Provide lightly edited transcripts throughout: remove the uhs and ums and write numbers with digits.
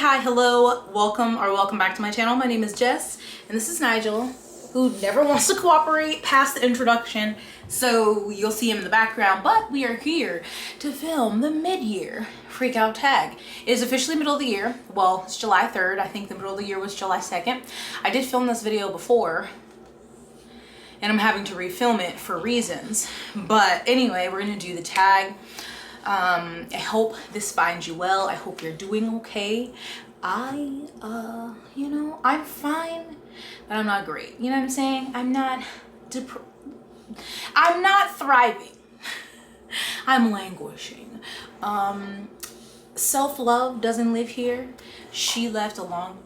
hi, hello, welcome back to my channel. My name is Jess, and this is Nigel, who never wants to cooperate past the introduction, so you'll see him in the background, but we are here to film the mid-year Freakout tag. It is officially middle of the year. Well, it's July 3rd. I think the middle of the year was July 2nd. I did film this video before, and I'm having to refilm it for reasons. But anyway, we're gonna do the tag. I hope this finds you well. I hope you're doing okay. I'm fine, but I'm not great. You know what I'm saying? I'm not thriving. I'm languishing. Self-love doesn't live here. She left a long...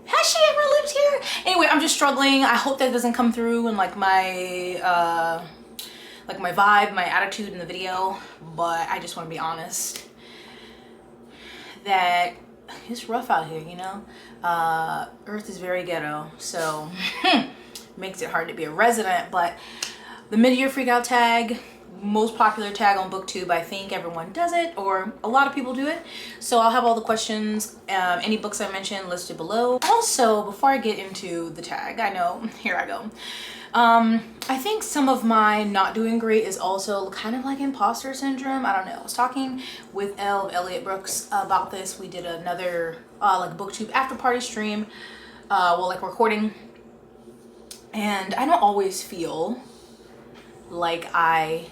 Has she ever lived here? Anyway, I'm just struggling. I hope that doesn't come through in like my vibe, my attitude in the video, but I just want to be honest that it's rough out here, you know? Earth is very ghetto, so makes it hard to be a resident. But the mid-year Freakout tag, most popular tag on BookTube, I think everyone does it, or a lot of people do it. So I'll have all the questions, any books I mentioned listed below. Also, before I get into the tag, here I go. I think some of my not doing great is also kind of like imposter syndrome. I don't know. I was talking with Elliot Brooks about this. We did another like BookTube after party stream, like recording, and I don't always feel like I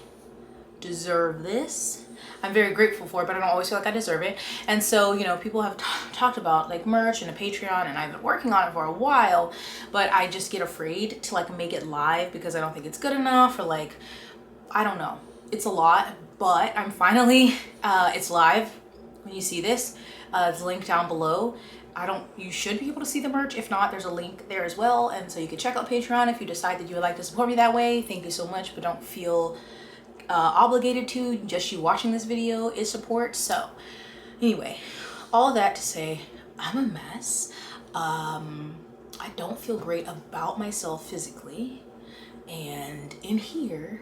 deserve this. I'm very grateful for it, but I don't always feel like I deserve it. And so, you know, people have talked about like merch and a Patreon, and I've been working on it for a while, but I just get afraid to like make it live because I don't think it's good enough, or like, I don't know. It's a lot, but I'm finally, it's live when you see this. It's linked down below. You should be able to see the merch. If not, there's a link there as well. And so you can check out Patreon if you decide that you would like to support me that way. Thank you so much, but don't feel obligated to. Just you watching this video is support. So anyway, all that to say, I'm a mess. I don't feel great about myself physically, and in here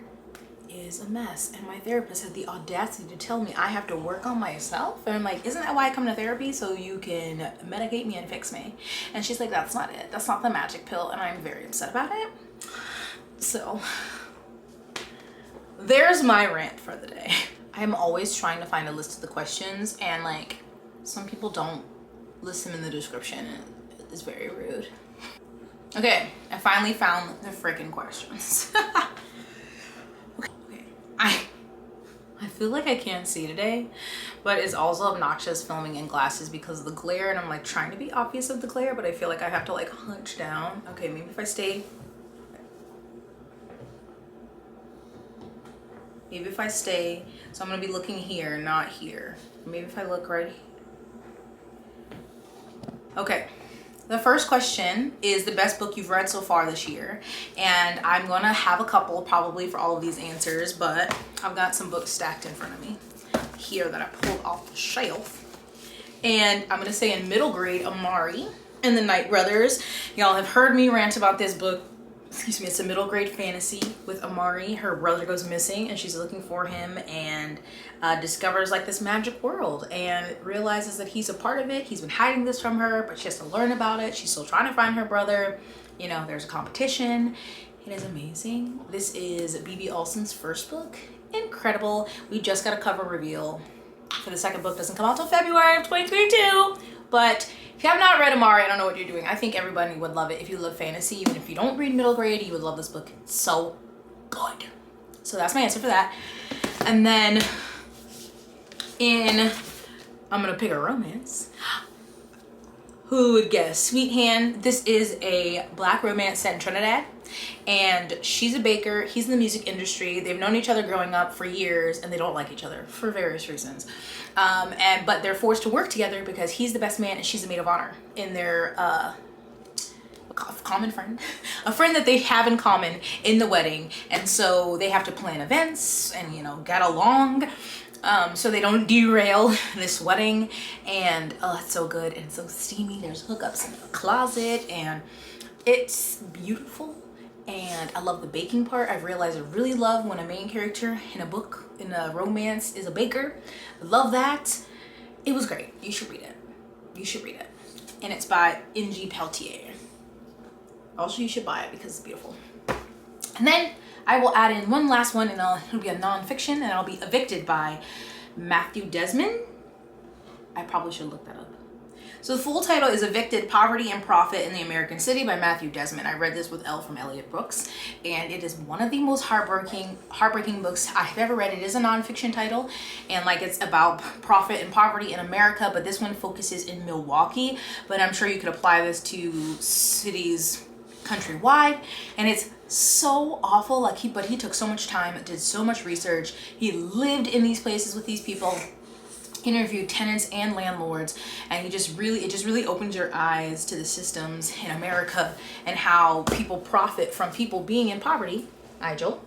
is a mess. And my therapist had the audacity to tell me I have to work on myself, and I'm like, isn't that why I come to therapy? So you can medicate me and fix me? And she's like, that's not it, that's not the magic pill. And I'm very upset about it. So there's my rant for the day. I'm always trying to find a list of the questions, and like some people don't list them in the description. It's very rude. Okay, I finally found the freaking questions. Okay, I feel like I can't see today, but it's also obnoxious filming in glasses because of the glare, and I'm like trying to be obvious of the glare, but I feel like I have to like hunch down. Okay, maybe if I stay, so I'm gonna be looking here, not here. Maybe if I look right here. Okay, the first question is the best book you've read so far this year, and I'm gonna have a couple probably for all of these answers, but I've got some books stacked in front of me here that I pulled off the shelf. And I'm gonna say in middle grade, Amari and the Night Brothers. Y'all have heard me rant about this book. Excuse me, it's a middle grade fantasy with Amari. Her brother goes missing and she's looking for him, and discovers like this magic world and realizes that he's a part of it. He's been hiding this from her, but she has to learn about it. She's still trying to find her brother. You know, there's a competition. It is amazing. This is B.B. Olsen's first book. Incredible. We just got a cover reveal for the second book. Doesn't come out till February of 2022. But if you have not read Amari, I don't know what you're doing. I think everybody would love it. If you love fantasy, even if you don't read middle grade, you would love this book. It's so good. So that's my answer for that. And then I'm gonna pick a romance. Who would guess? Sweet Hand. This is a Black romance set in Trinidad, and she's a baker, he's in the music industry. They've known each other growing up for years, and they don't like each other for various reasons. But they're forced to work together because he's the best man and she's the maid of honor in their common friend, a friend that they have in common in the wedding. And so they have to plan events and, you know, get along, so they don't derail this wedding. And oh, it's so good and so steamy. There's hookups in the closet, and it's beautiful. And I love the baking part. I've realized I really love when a main character in a book, in a romance, is a baker. I love that. It was great. You should read it. You should read it. and it's by Ng Peltier. Also, you should buy it because it's beautiful. And then I will add in one last one, and it'll be a nonfiction, and I'll be Evicted by Matthew Desmond. I probably should look that up. So the full title is Evicted: Poverty and Profit in the American City by Matthew Desmond. I read this with Elle from Elliott Books, and it is one of the most heartbreaking books I've ever read. It is a nonfiction title, and like it's about profit and poverty in America, but this one focuses in Milwaukee, but I'm sure you could apply this to cities countrywide, and it's so awful. Like but he took so much time, did so much research. He lived in these places with these people, interviewed tenants and landlords, and it just really opens your eyes to the systems in America and how people profit from people being in poverty. Nigel.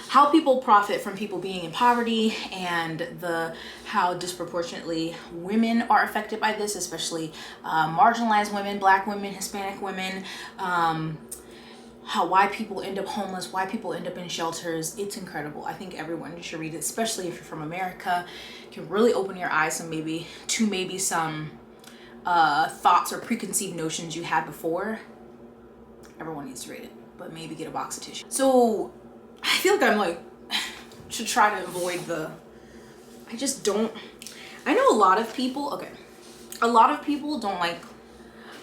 How people profit from people being in poverty, and how disproportionately women are affected by this, especially marginalized women, Black women, Hispanic women, why people end up homeless, why people end up in shelters. It's incredible. I think everyone should read it, especially if you're from America. It can really open your eyes to maybe some thoughts or preconceived notions you had before. Everyone needs to read it, but maybe get a box of tissue. So I feel like should try to avoid I know a lot of people don't like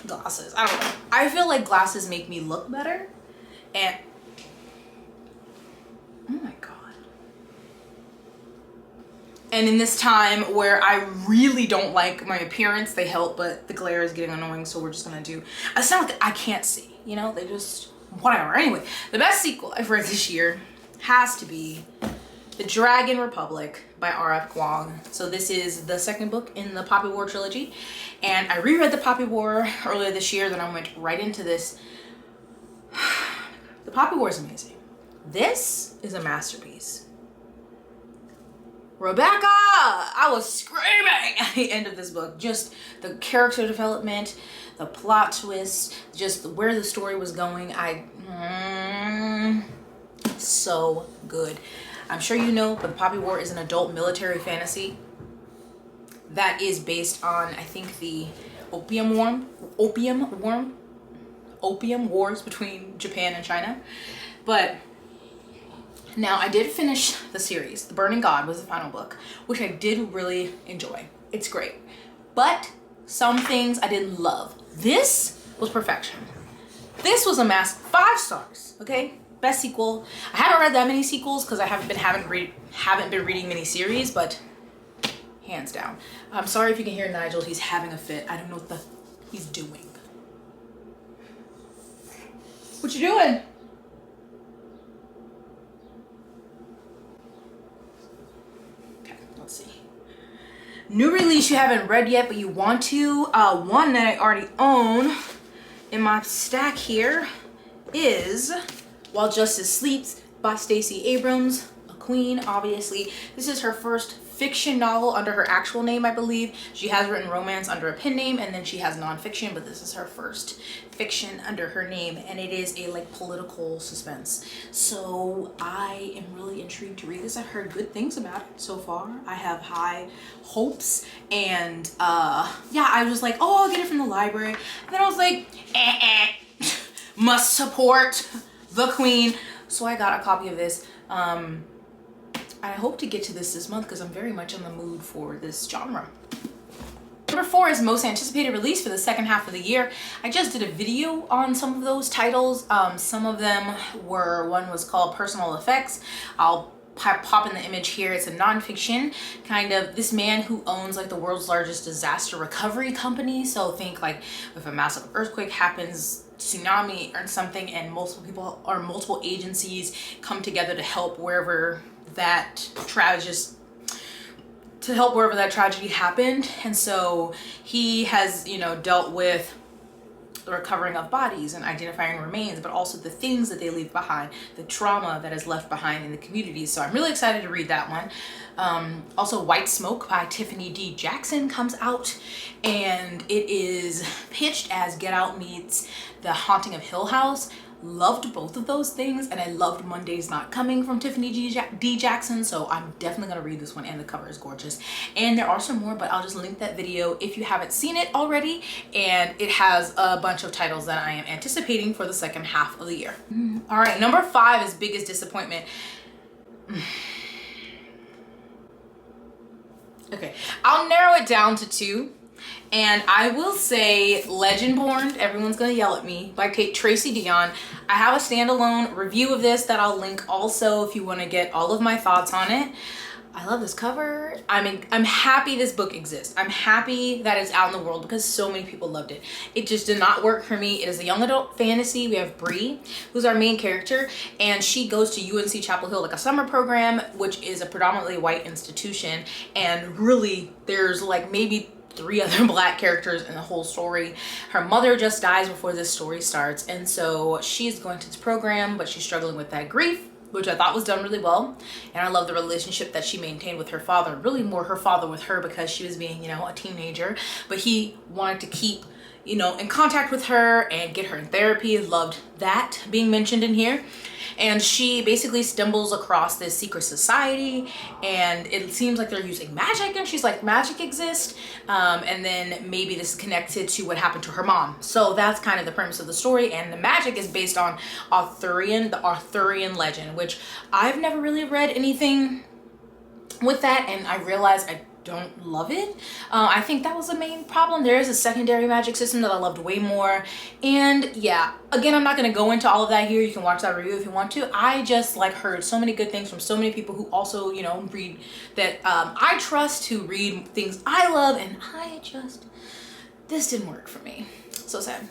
glasses. I don't know. I feel like glasses make me look better. And oh my God. And in this time where I really don't like my appearance, they help, but the glare is getting annoying, so we're just gonna do, it's not like I can't see, you know, they just, whatever. Anyway, the best sequel I've read this year has to be The Dragon Republic by R.F. Kuang. So this is the second book in the Poppy War trilogy, and I reread the Poppy War earlier this year, then I went right into this. The Poppy War is amazing. This is a masterpiece. Rebecca! I was screaming at the end of this book. Just the character development, the plot twist, just where the story was going. So good. I'm sure you know, but the Poppy War is an adult military fantasy that is based on, I think, the opium wars between Japan and China. But now I did finish the series. The Burning God was the final book, which I did really enjoy. It's great, but some things I didn't love. This was perfection. This was a 5 stars. Okay, best sequel. I haven't read that many sequels because I haven't been reading many series, but hands down. I'm sorry if you can hear Nigel. He's having a fit. I don't know what he's doing. What you doing? Okay, let's see. New release you haven't read yet, but you want to. One that I already own in my stack here is While Justice Sleeps by Stacey Abrams, a queen, obviously. This is her first fiction novel under her actual name, I believe. She has written romance under a pen name, and then she has nonfiction, but this is her first fiction under her name, and it is a political suspense. So I am really intrigued to read this. I've heard good things about it so far. I have high hopes, and yeah, I was like, oh, I'll get it from the library. And then I was like, must support the queen. So I got a copy of this. I hope to get to this month because I'm very much in the mood for this genre. Number 4 is most anticipated release for the second half of the year. I just did a video on some of those titles. Some of them were, one was called Personal Effects. I'll pop in the image here. It's a nonfiction, kind of this man who owns the world's largest disaster recovery company. So think if a massive earthquake happens, tsunami or something, and multiple people or multiple agencies come together to help wherever that tragedy happened. And so he has, dealt with the recovering of bodies and identifying remains, but also the things that they leave behind, the trauma that is left behind in the community. So I'm really excited to read that one. Also, White Smoke by Tiffany D. Jackson comes out, and it is pitched as Get Out meets The Haunting of Hill House. Loved both of those things, and I loved Monday's Not Coming from Tiffany D. Jackson, so I'm definitely gonna read this one, and the cover is gorgeous. And there are some more, but I'll just link that video if you haven't seen it already, and it has a bunch of titles that I am anticipating for the second half of the year. All right, number 5 is Biggest Disappointment. Okay, I'll narrow it down to 2. And I will say Legendborn, everyone's gonna yell at me, by Tracy Deonn. I have a standalone review of this that I'll link also if you wanna get all of my thoughts on it. I love this cover. I'm happy this book exists. I'm happy that it's out in the world because so many people loved it. It just did not work for me. It is a young adult fantasy. We have Bree, who's our main character, and she goes to UNC Chapel Hill, like a summer program, which is a predominantly white institution. And really, there's like maybe 3 other black characters in the whole story. Her mother just dies before this story starts, and so she's going to this program, but she's struggling with that grief, which I thought was done really well. And I love the relationship that she maintained with her father, really more her father with her because she was being, you know, a teenager, but he wanted to keep, you know, in contact with her and get her in therapy. Loved that being mentioned in here. And she basically stumbles across this secret society, and it seems like they're using magic, and she's like, magic exists, and then maybe this is connected to what happened to her mom. So that's kind of the premise of the story, and the magic is based on the Arthurian legend, which I've never really read anything with that, and I realized I don't love it. I think that was the main problem. There is a secondary magic system that I loved way more, and yeah, again, I'm not going to go into all of that here. You can watch that review if you want to. I just like heard so many good things from so many people who also, you know, read that I trust, who read things I love, and this didn't work for me. So sad.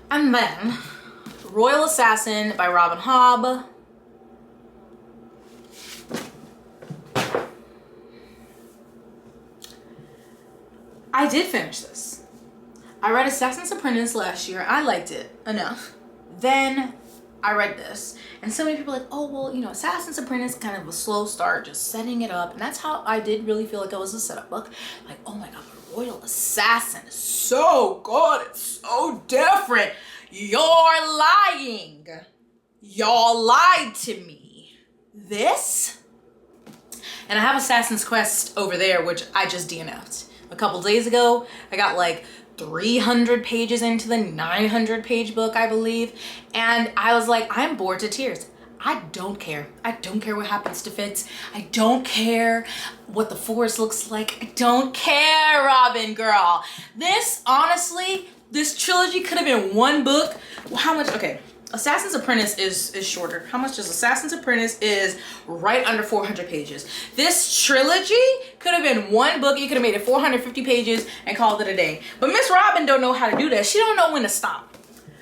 And then Royal Assassin by Robin Hobb. I did finish this. I read Assassin's Apprentice last year. I liked it enough. Then I read this, and so many people are like, oh, well, you know, Assassin's Apprentice, kind of a slow start, just setting it up. And that's how I did really feel like it was a setup book. Like, oh my God, Royal Assassin is so good. It's so different. You're lying. Y'all lied to me. This? And I have Assassin's Quest over there, which I just DNF'd. A couple days ago, I got like 300 pages into the 900 page book, I believe. And I was like, I'm bored to tears. I don't care. I don't care what happens to Fitz. I don't care what the forest looks like. I don't care, Robin girl. This, honestly, this trilogy could have been one book. Well, how much? Okay. Assassin's Apprentice is shorter. How much is Assassin's Apprentice? Is right under 400 pages. This trilogy could have been one book. You could have made it 450 pages and called it a day. But Miss Robin don't know how to do that. She don't know when to stop.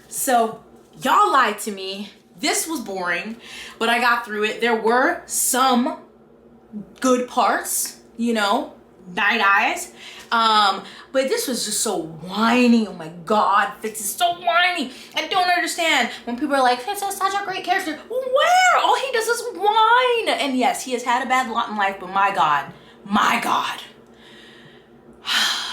So y'all lied to me. This was boring, but I got through it. There were some good parts, you know, night eyes. But this was just so whiny. Oh my God, Fitz is so whiny. I don't understand when people are like, Fitz is such a great character. Where? All he does is whine. And yes, he has had a bad lot in life, but my God.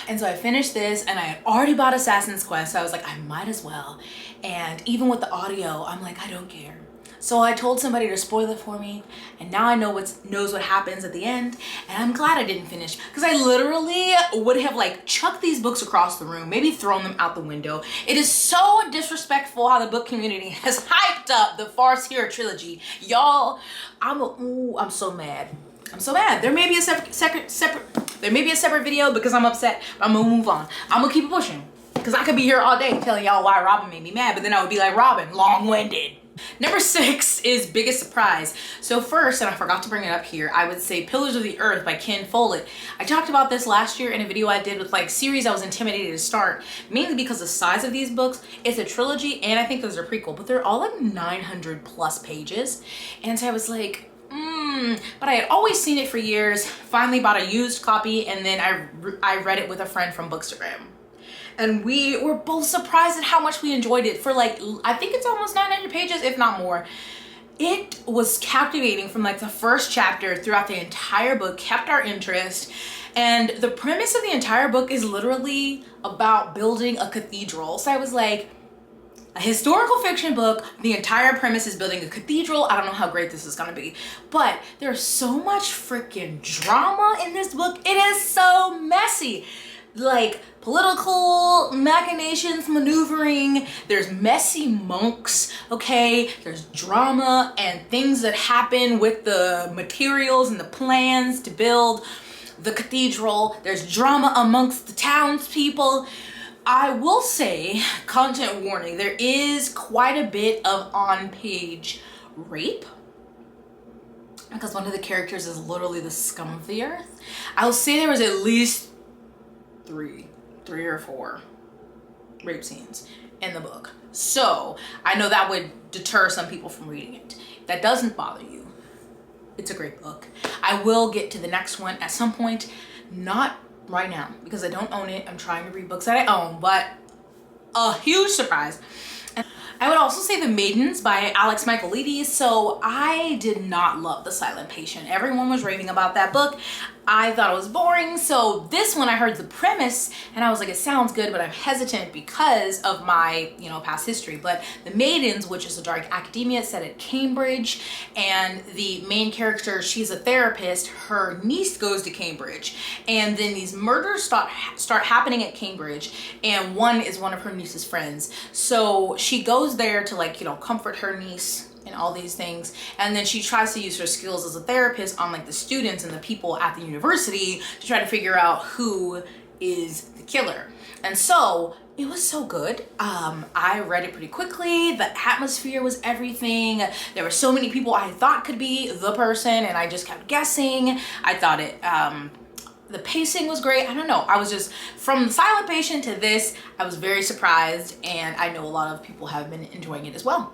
And so I finished this, and I had already bought Assassin's Quest, so I was like, I might as well. And even with the audio, I'm like, I don't care. So I told somebody to spoil it for me, and now I knows what happens at the end, and I'm glad I didn't finish, because I literally would have like chucked these books across the room, maybe thrown them out the window. It is so disrespectful how the book community has hyped up the Farseer trilogy. Y'all, I'm so mad. I'm so mad. There may be a separate video because I'm upset, but I'm gonna move on. I'm gonna keep it pushing, because I could be here all day telling y'all why Robin made me mad, but then I would be like, Robin, long-winded. Number 6 is Biggest Surprise. So first, and I forgot to bring it up here, I would say Pillars of the Earth by Ken Follett. I talked about this last year in a video I did with like series I was intimidated to start, mainly because the size of these books. It's a trilogy, and I think there's a prequel, but they're all like 900 plus pages. And so I was like, but I had always seen it for years, finally bought a used copy, and then I read it with a friend from Bookstagram. And we were both surprised at how much we enjoyed it. For like, I think it's almost 900 pages, if not more. It was captivating from like the first chapter throughout the entire book, kept our interest. And the premise of the entire book is literally about building a cathedral. So I was like, a historical fiction book. The entire premise is building a cathedral. I don't know how great this is gonna be, but there's so much freaking drama in this book. It is so messy. Like political machinations, maneuvering, there's messy monks, okay? There's drama and things that happen with the materials and the plans to build the cathedral. There's drama amongst the townspeople. I will say, content warning, there is quite a bit of on-page rape, because one of the characters is literally the scum of the earth. I will say there was at least three or four rape scenes in the book. So I know that would deter some people from reading it. If that doesn't bother you, it's a great book. I will get to the next one at some point, not right now because I don't own it. I'm trying to read books that I own, but a huge surprise. I would also say The Maidens by Alex Michaelides. So I did not love The Silent Patient. Everyone was raving about that book. I thought it was boring. So this one, I heard the premise and I was like, it sounds good, but I'm hesitant because of my, past history. But The Maidens, which is a dark academia set at Cambridge, and the main character, she's a therapist. Her niece goes to Cambridge, and then these murders start happening at Cambridge, and one is one of her niece's friends. So she goes there to comfort her niece and all these things, and then she tries to use her skills as a therapist on the students and the people at the university to try to figure out who is the killer. And so it was so good. I read it pretty quickly. The atmosphere was everything. There were so many people I thought could be the person, and I just kept guessing. I thought the pacing was great. I don't know. I was just, from The Silent Patient to this, I was very surprised, and I know a lot of people have been enjoying it as well.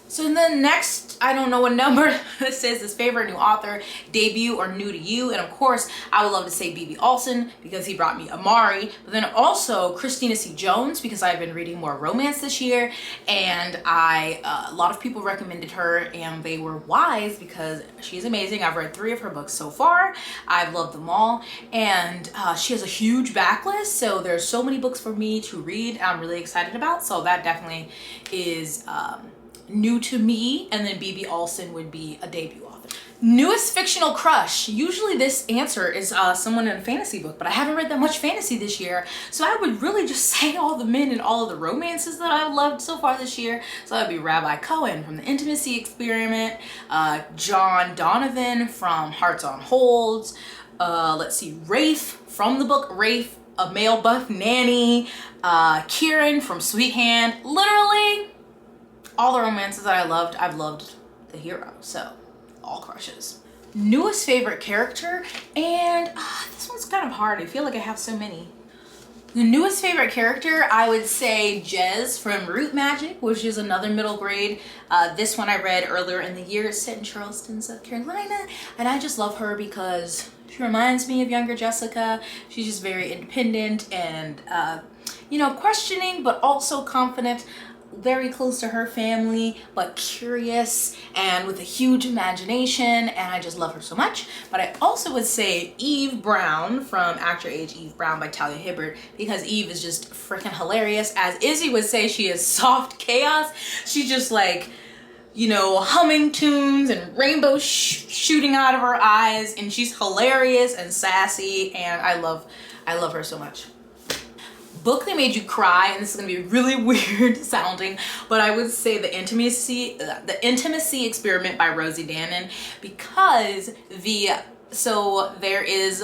So then next, I don't know what number this is, his favorite new author, debut or new to you. And of course, I would love to say B.B. Alston because he brought me Amari, but then also Christina C. Jones because I've been reading more romance this year, and a lot of people recommended her and they were wise because she's amazing. I've read 3 of her books so far. I've loved them all, and she has a huge backlist, so there's so many books for me to read I'm really excited about. So that definitely is new to me, and then B.B. Alston would be a debut author. Newest fictional crush. Usually this answer is someone in a fantasy book, but I haven't read that much fantasy this year, so I would really just say all the men and all of the romances that I've loved so far this year. So that would be Rabbi Cohen from The Intimacy Experiment, John Donovan from Hearts on Hold, let's see, Rafe from the book Rafe, A Male Buff Nanny, Kieran from Sweet Hand. Literally all the romances that I've loved the hero, so all crushes. Newest favorite character, and this one's kind of hard. I feel like I have so many. The newest favorite character, I would say Jess from Root Magic, which is another middle grade. This one I read earlier in the year. It's set in Charleston, South Carolina, and I just love her because she reminds me of younger Jessica. She's just very independent and, questioning, but also confident. Very close to her family, but curious and with a huge imagination, and I just love her so much. But I also would say Eve Brown from Actor Age Eve Brown by Talia Hibbert, because Eve is just freaking hilarious. As Izzy would say, she is soft chaos. She's just humming tunes and rainbows shooting out of her eyes, and she's hilarious and sassy, and I love her so much. Book that made you cry, and this is gonna be really weird sounding, but I would say The Intimacy Experiment by Rosie Danon, because there is,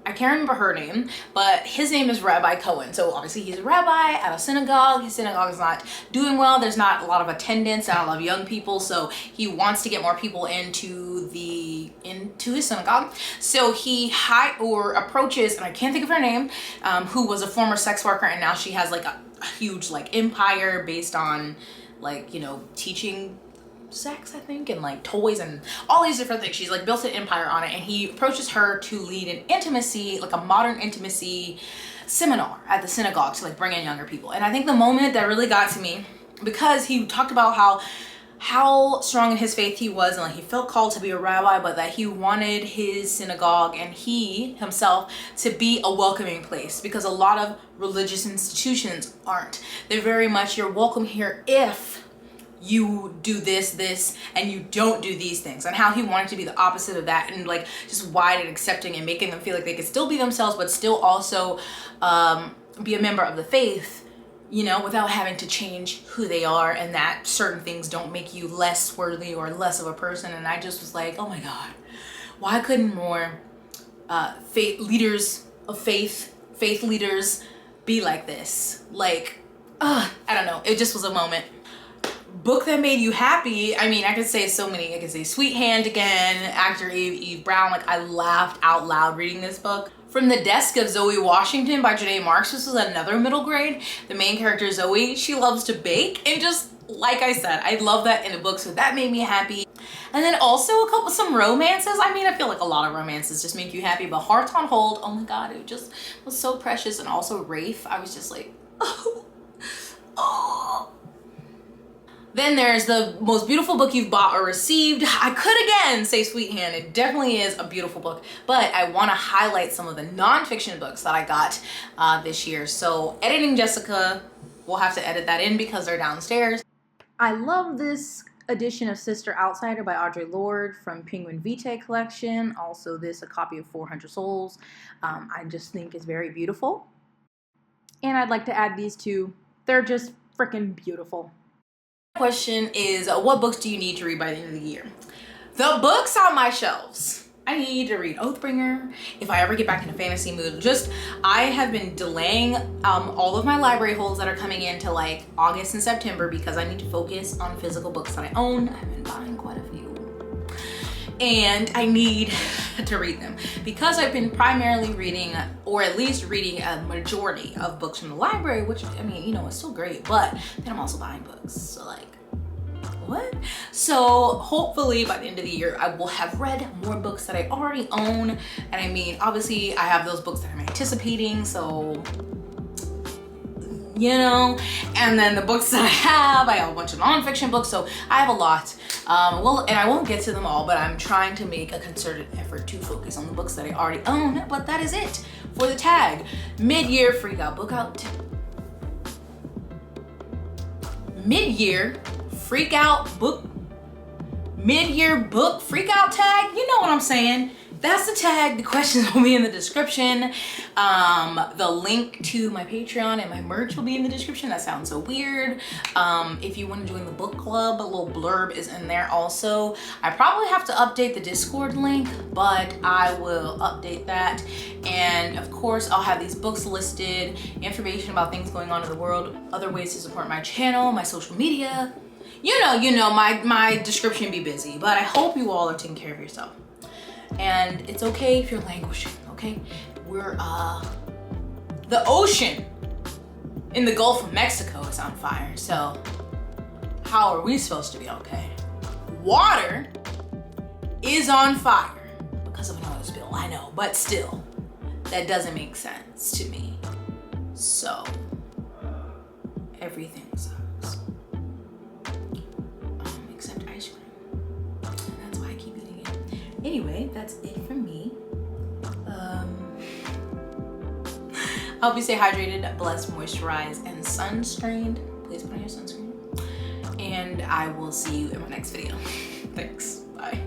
I can't remember her name, but his name is Rabbi Cohen. So obviously he's a rabbi at a synagogue. His synagogue is not doing well. There's not a lot of attendance, not a lot of young people. So he wants to get more people into his synagogue. So he approaches, and I can't think of her name, who was a former sex worker, and now she has a huge empire based on teaching sex, I think, and toys and all these different things. She's built an empire on it, and he approaches her to lead an intimacy, a modern intimacy seminar at the synagogue to bring in younger people. And I think the moment that really got to me, because he talked about how how strong in his faith he was, and like he felt called to be a rabbi, but that he wanted his synagogue and he himself to be a welcoming place, because a lot of religious institutions aren't. They're very much, you're welcome here if you do this, and you don't do these things. And how he wanted to be the opposite of that, and like just wide and accepting and making them feel like they could still be themselves, but still also be a member of the faith, you know, without having to change who they are, and that certain things don't make you less worthy or less of a person. And I just was like, oh my God, why couldn't more faith leaders of faith leaders be like this? Like, I don't know, it just was a moment. Book that made you happy. I mean, I could say so many. I could say Sweet Hand again, actor Eve Brown. Like, I laughed out loud reading this book. From the Desk of Zoe Washington by Janae Marks. This was another middle grade. The main character, Zoe, she loves to bake, and just like I said, I love that in a book, so that made me happy. And then also some romances. I mean, I feel like a lot of romances just make you happy, but Hearts on Hold, oh my God, it just was so precious. And also Rafe, I was just like, oh. Then there's the most beautiful book you've bought or received. I could again say Sweet Hand. It definitely is a beautiful book, but I want to highlight some of the nonfiction books that I got this year. So Editing Jessica, we'll have to edit that in because they're downstairs. I love this edition of Sister Outsider by Audre Lorde from Penguin Vitae collection. Also this, a copy of 400 Souls. I just think it's very beautiful. And I'd like to add these two. They're just freaking beautiful. Question is, what books do you need to read by the end of the year? The books on my shelves. I need to read Oathbringer if I ever get back in a fantasy mood. I have been delaying all of my library holds that are coming into like August and September because I need to focus on physical books that I own. I've been buying quite a few. And I need to read them because I've been primarily reading, or at least reading a majority of books from the library, which, I mean, you know, it's still great, but then I'm also buying books. So like, what? So hopefully by the end of the year, I will have read more books that I already own. And I mean, obviously I have those books that I'm anticipating, so, you know, and then the books that I have a bunch of nonfiction books, so I have a lot. Well, and I won't get to them all, but I'm trying to make a concerted effort to focus on the books that I already own. But that is it for the tag. Mid-year Freakout book out. Mid-year Freakout book. Mid-year book Freakout tag. You know what I'm saying. That's the tag. The questions will be in the description. The link to my Patreon and my merch will be in the description. That sounds so weird. If you want to join the book club, a little blurb is in there also. I probably have to update the Discord link, but I will update that. And of course, I'll have these books listed, information about things going on in the world, other ways to support my channel, my social media. You know, my description be busy, but I hope you all are taking care of yourself. And it's okay if you're languishing, okay? We're, the ocean in the Gulf of Mexico is on fire, so how are we supposed to be okay? Water is on fire because of an oil spill, I know, but still, that doesn't make sense to me. So, everything sucks. Except ice cream. And that's why I keep eating it. Anyway, that's it from me. I hope you stay hydrated, blessed, moisturized, and sunscreened. Please put on your sunscreen. And I will see you in my next video. Thanks. Bye.